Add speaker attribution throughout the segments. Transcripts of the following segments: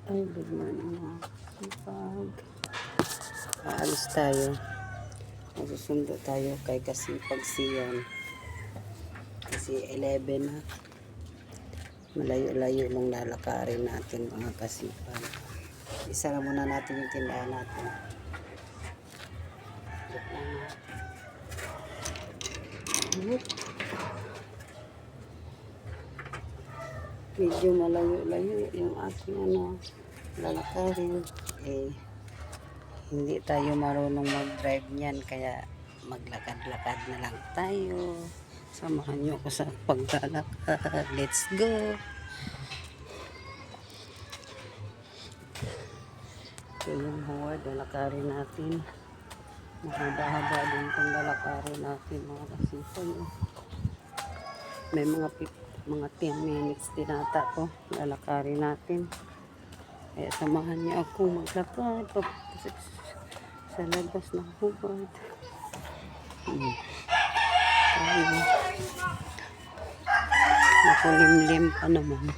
Speaker 1: Ay, good morning mga kasipag. Aalis tayo. Masusundo tayo kay Kasipag Siyan. Kasi 11 na. Malayo-layo lang lalakarin natin mga kasipag. Isara muna natin yung tindahan natin. Medyo malayo-layo yung ating lalakarin. Hindi tayo marunong mag-drive niyan, kaya maglakad-lakad na lang tayo. Samahan niyo ako sa paglalakad. Let's go! Ito yung huwad, lalakarin natin. Mahaba-haba din itong lalakarin natin mga kasipag. May mga 10 minutes din ata ko lalakarin natin. Kaya samahan niyo ako maglakad sa labas ng hubad. Makulimlim pa naman.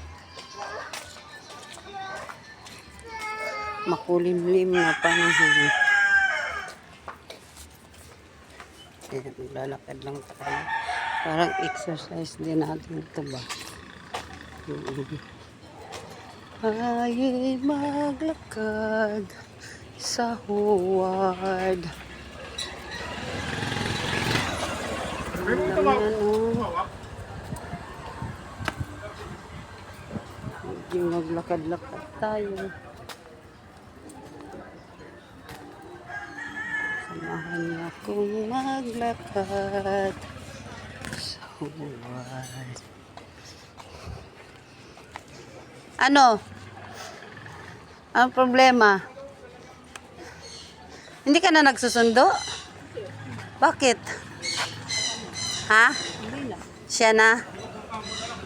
Speaker 1: Makulimlim na panahon. Kaya maglalakad lang tayo. Parang exercise din natin ito ba? Ay maglakad sa huwad. Medyo maglakad-lakad tayo. Samahan niyo akong maglakad sa huwad. Ano? Ang problema? Hindi ka na nagsusundo? Bakit? Ha? Siya na?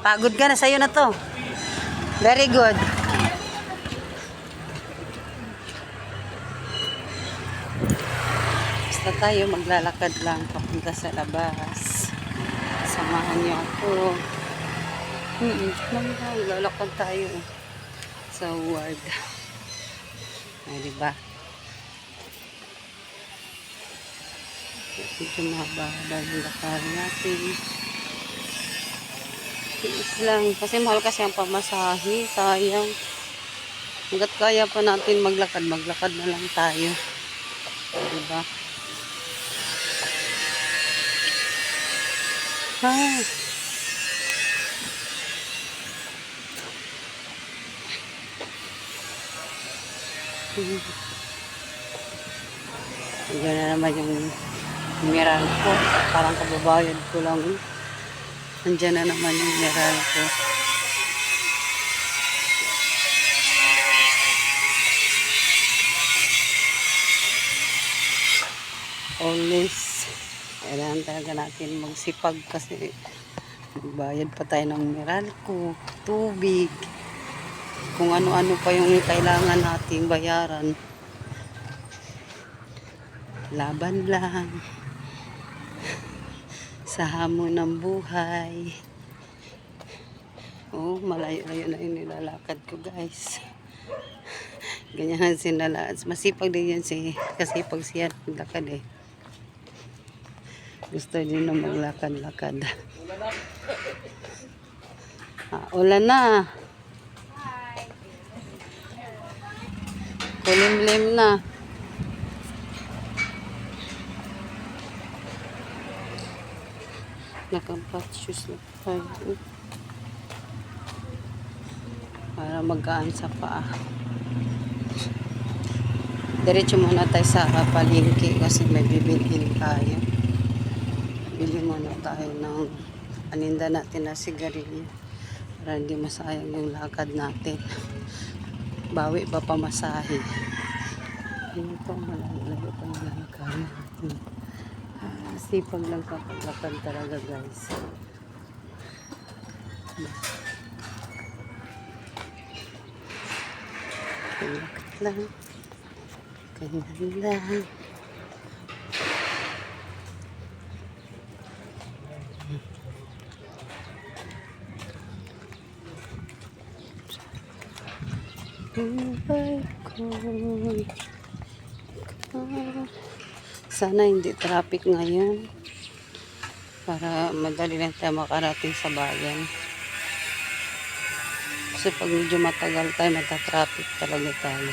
Speaker 1: Pagod ka na, sa'yo na to. Very good. Basta tayo maglalakad lang papunta sa labas. Samahan niyo ako. Maglalakad tayo sa ward. Ay, diba? Medyo mahaba-haba yung lakarin natin. Tiis lang. Kasi mahal kasi ang pamasahe. Sayang. Hanggat kaya pa natin maglakad, maglakad na lang tayo. Diba? Diyan na naman yung mineral ko. Parang kababayad ko lang. Nandiyan na naman yung mineral ko. Always kailangan talaga natin magsipag kasi magbayad pa tayo ng mineral ko, tubig, kung ano-ano pa yung kailangan nating bayaran. Laban lang sa hamon ng buhay. Oh, malayo-layo na yung nilalakad ko, guys. Ganyan sinala. Masipag din yan kasi pag siya naglakad eh. Gusto din na maglakad-lakad. Ulan na. Kulimlim na. Nakapat shoes na tayo. Para magaan sa paa. Diretso muna tayo sa palengke kasi may bibilhin tayo. Bili muna tayo ng paninda natin na sigarilyo para hindi masayang yung lakad natin. Bawi pa pamasahe. Yun po, malayo pa yung lakad natin. Sipag lang sa paglakad talaga, guys. Lakad lang. Ganyan lang. buhay ko. Sana hindi traffic ngayon para madali lang tayo makarating sa bayan. Kasi pag medyo matagal tayo, matatraffic talaga tayo.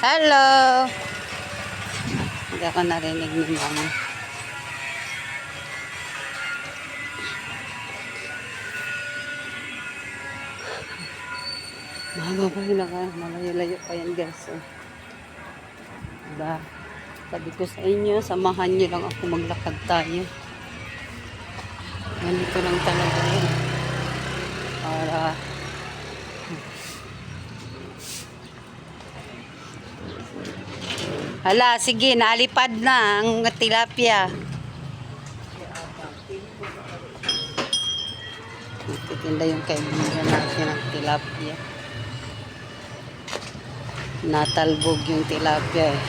Speaker 1: Hello! Hindi ako narinig ni Mama. Mababay na ka. Malayo-layo pa yan, guys. So, diba? Sabi ko sa inyo, samahan nyo lang ako, maglakad tayo. Ganito lang talaga yun. Para hala, sige, nalipad na ang tilapia. Nagtitinda yung kaibigan natin ng tilapia. Natalbog yung tilapia eh.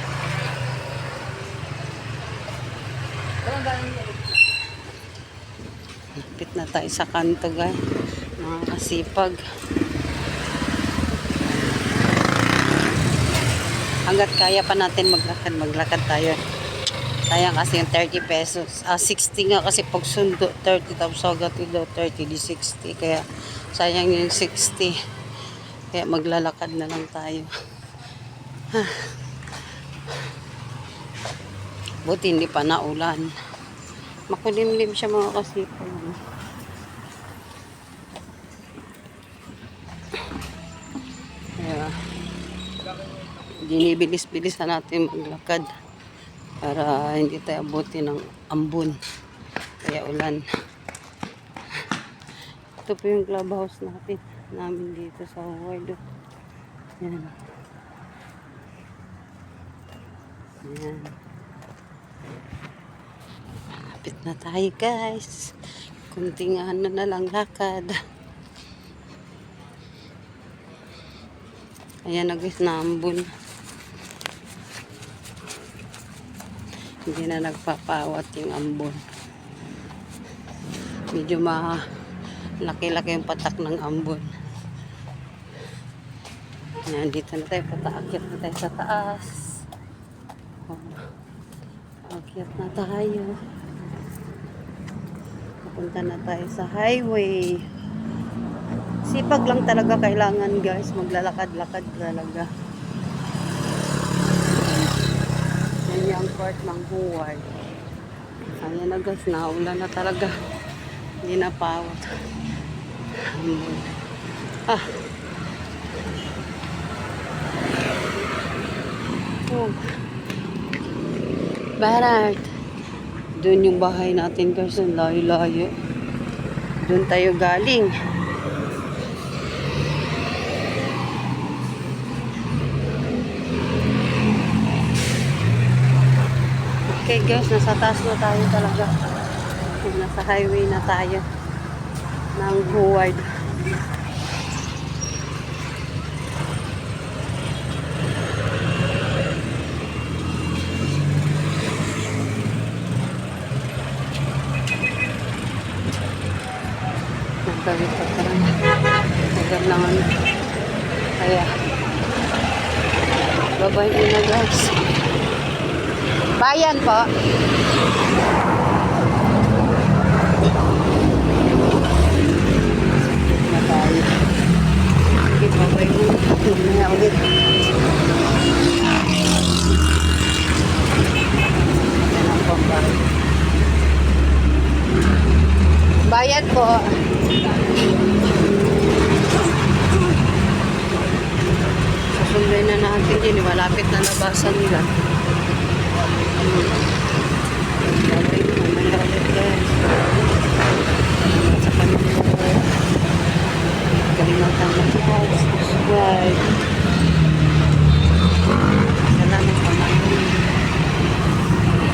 Speaker 1: Lapit na tayo sa kanto, guys. Mga kasipag. Hanggat kaya pa natin maglakad tayo. Sayang kasi yung 30 pesos. 60 nga kasi pag sundo, 30 tapos agad ito, 30 di 60. Kaya sayang yung 60. Kaya maglalakad na lang tayo. Buti hindi pa naulan. Makulimlim siya mga kasipag. Kaya dinibilis-bilisan natin maglakad para hindi tayo abutin ng ambon kaya ulan. Ito po yung clubhouse namin dito sa Howard. Yan. Yan. Malapit na tayo, guys. Kunting ano na lang lakad. Ayan na, guys, na ambon. Hindi na nagpapawat yung ambon. Medyo laki-laki yung patak ng ambon. Yan, dito na tayo. Pataakit na tayo sa taas. Akyat na tayo. Pupunta na tayo sa highway. Sipag lang talaga kailangan, guys. Maglalakad-lakad talaga. Yan yung part ng Howard. Ayan na, guys. Naulan na talaga. Hindi na pawat. Oh. Barat. Doon yung bahay natin, guys. Ang layo-layo. Doon tayo galing. Okay, guys, nasa taas na tayo talaga. Nasa highway na tayo ng Howard. Nagkawit pa lang. Magandang lang ano. Kaya, babay na, guys. Bayan po. Matay. Sige, babay mo. Mamaya ulit. Yan ang pambay. Bayan po. Susunduin na natin yun. Malapit na nabasan nila.